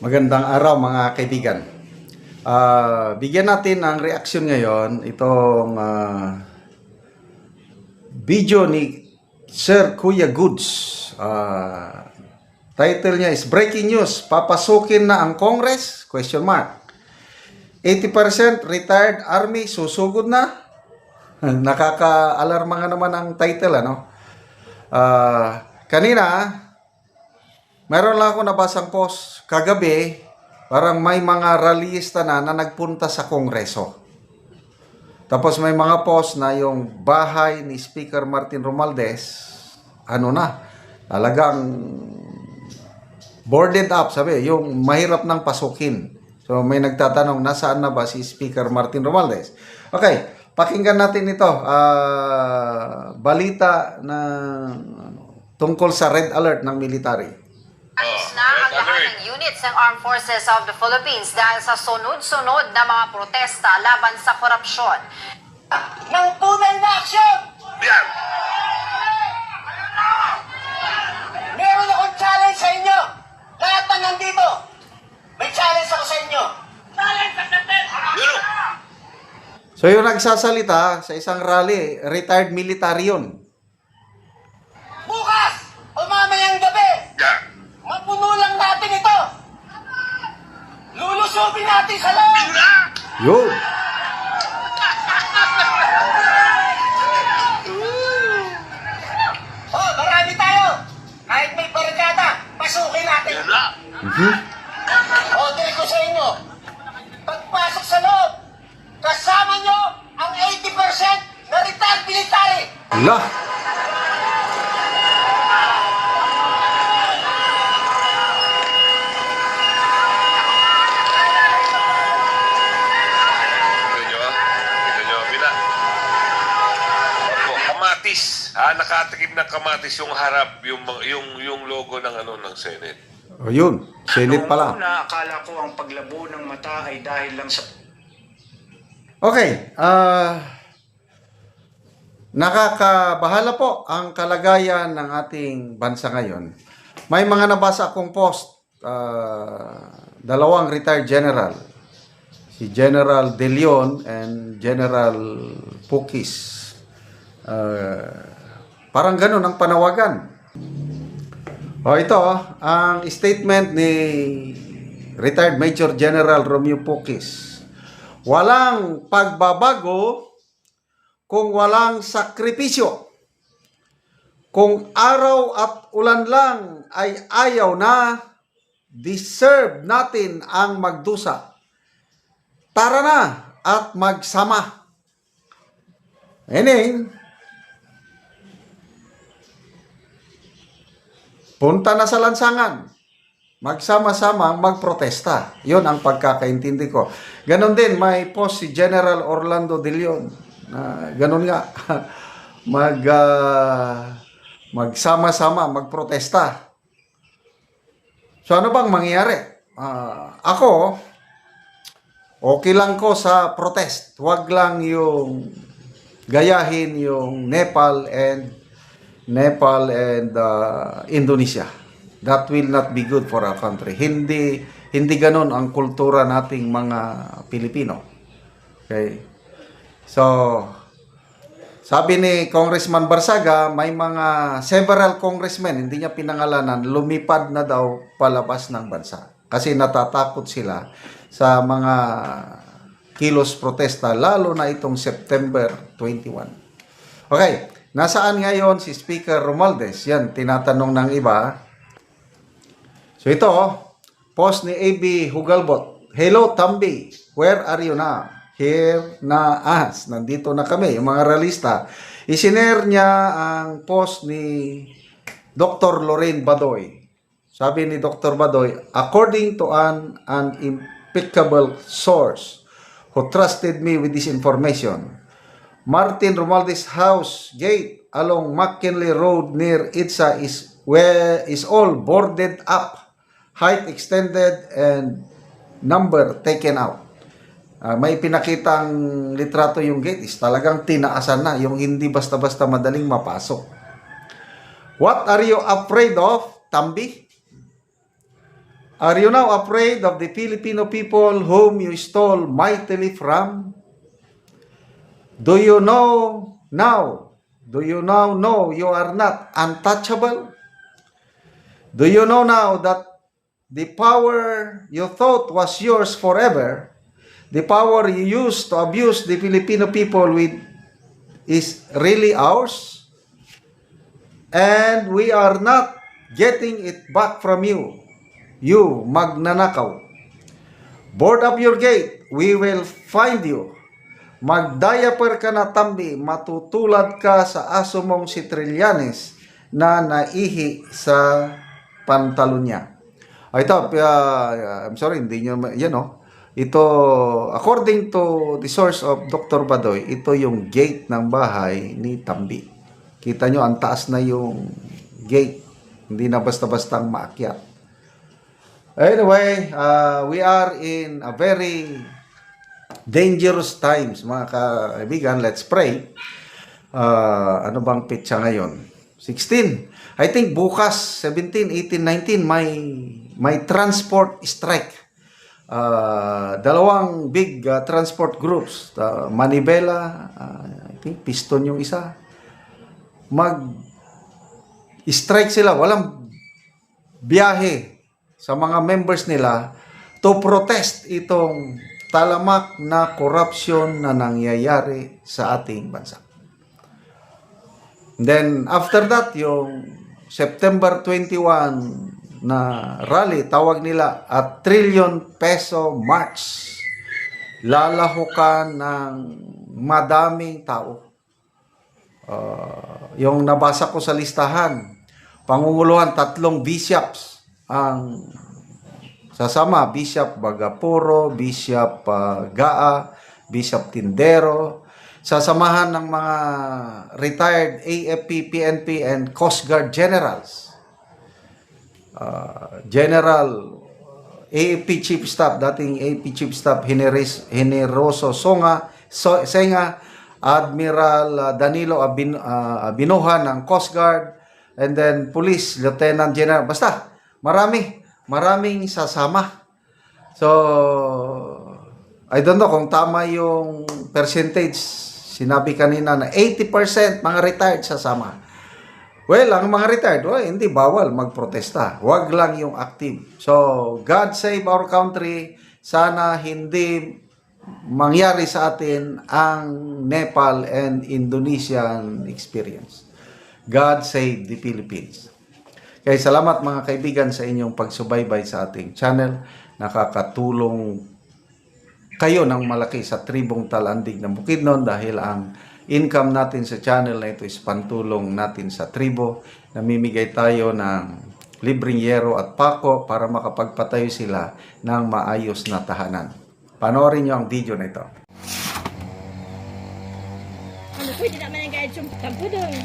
Magandang araw mga kaibigan. Bigyan natin ng reaksyon ngayon itong video ni Sir Kuya Goods. Title niya is Breaking News, papasukin na ang Congress? Question mark. 80% retired army susugod na? Nakaka-alarma nga naman ang title, ano? Kanina, meron lang ako nabasang post kagabi, parang may mga rallyista na nagpunta sa Kongreso. Tapos may mga post na yung bahay ni Speaker Martin Romualdez, talagang boarded up, sabi, yung mahirap nang pasukin. So may nagtatanong, nasaan na ba si Speaker Martin Romualdez? Okay, pakinggan natin ito. Balita na tungkol sa red alert ng military. Alis na ang lahat ng units ng Armed Forces of the Philippines dahil sa sunod-sunod na mga protesta laban sa korupsyon. Ng tunay na aksyon! Yan! Meron akong challenge sa inyo! Lahat na nandito! May challenge ako sa inyo! Challenge accepted! Yun! So yung nagsasalita sa isang rally, retired military yun. Bukas! O mamayang gabi! Yan! Mapuno lang natin ito! Lulusubin natin sa loob! Yun na! Yun. Oh, marami tayo! Kahit may barikada, pasukin natin! Yun na! Order ko sa inyo, pagpasok sa loob, kasama nyo ang 80% na retired military! Lah. Kita nyo, Bila. Opo, kamatis. Nakatikim ng kamatis yung harap, yung logo ng ng Senate. O yun, Senate pala. Noong una, akala ko ang paglabo ng mata ay dahil lang sa... Okay, nakakabahala po ang kalagayan ng ating bansa ngayon. May mga nabasa akong post, dalawang retired general, si General De Leon and General Pukis. Parang ganun ang panawagan. Ito, ang statement ni retired Major General Romeo Pukis. Walang pagbabago kung walang sakripisyo. Kung araw at ulan lang ay ayaw na, deserve natin ang magdusa. Tara na at magsama. Meaning, punta na sa lansangan. Magsama-sama magprotesta. Yun ang pagkakaintindi ko. Ganon din, may post si General Orlando De Leon. Ganon nga. Magsama-sama magprotesta. So ano bang mangyayari? Ako, okay lang ko sa protest. Huwag lang yung gayahin yung Nepal and Indonesia. That will not be good for our country. Hindi ganon ang kultura nating mga Pilipino. Okay? So, sabi ni Congressman Barsaga, may mga several congressmen, hindi niya pinangalanan, lumipad na daw palabas ng bansa. Kasi natatakot sila sa mga kilos protesta, lalo na itong September 21. Okay, nasaan ngayon si Speaker Romualdez? Yan, tinatanong ng iba. So ito, post ni AB Hugalbot. Hello, Tambi. Where are you now? Here na us. Nandito na kami, yung mga realista. Isinare niya ang post ni Dr. Lorraine Badoy. Sabi ni Dr. Badoy, according to an impeccable source who trusted me with this information, Martin Romualdez house gate along McKinley Road near Itza is all boarded up. Height extended and number taken out. May pinakitang litrato yung gate is talagang tinaasan na, yung hindi basta-basta madaling mapasok. What are you afraid of, Tambi? Are you now afraid of the Filipino people whom you stole mightily from? Do you know now? Do you now know you are not untouchable? Do you know now that the power you thought was yours forever, the power you used to abuse the Filipino people with, is really ours? And we are not getting it back from you. You magnanakaw. Board up your gate, we will find you. Mag-diaper ka na, Tambi, matutulad ka sa aso mong si Trillanes na naihi sa pantalon niya. Ito, I'm sorry, hindi nyo, ito, according to the source of Dr. Badoy, ito yung gate ng bahay ni Tambi. Kita nyo, ang taas na yung gate. Hindi na basta-bastang maakyat. Anyway, we are in a very dangerous times, mga kaibigan. Let's pray. Ano bang petsa ngayon? 16. I think bukas, 17, 18, 19, may transport strike. Dalawang big transport groups. Manibela, I think Piston yung isa. Mag-strike sila. Walang biyahe sa mga members nila to protest itong talamak na corruption na nangyayari sa ating bansa. Then, after that, yung September 21 na rally, tawag nila at trillion peso march. Lalahukan ng madaming tao. Yung nabasa ko sa listahan, pangunguluhan 3 bishops ang sasama, Bishop Bagapuro, Bishop Gaa, Bishop Tindero, sasamahan ng mga retired AFP, PNP, and Coast Guard generals. General AFP Chief Staff, dating AFP Chief Staff Generoso Senga, Admiral Danilo Abinoha ng Coast Guard, and then Police Lieutenant General. Basta, maraming sasama. So, I don't know kung tama yung percentage. Sinabi kanina na 80% mga retired sasama. Well, ang mga retired, hindi bawal magprotesta. Huwag lang yung active. So, God save our country. Sana hindi mangyari sa atin ang Nepal and Indonesian experience. God save the Philippines. Kaya salamat mga kaibigan sa inyong pagsubaybay sa ating channel. Nakakatulong kayo ng malaki sa tribong Talandig ng Bukidnon dahil ang income natin sa channel na ito is pantulong natin sa tribo. Namimigay tayo ng libreng yero at pako para makapagpatayo sila ng maayos na tahanan. Panoorin nyo ang video na ito. Ano pwede naman ang guide sa tampo doon?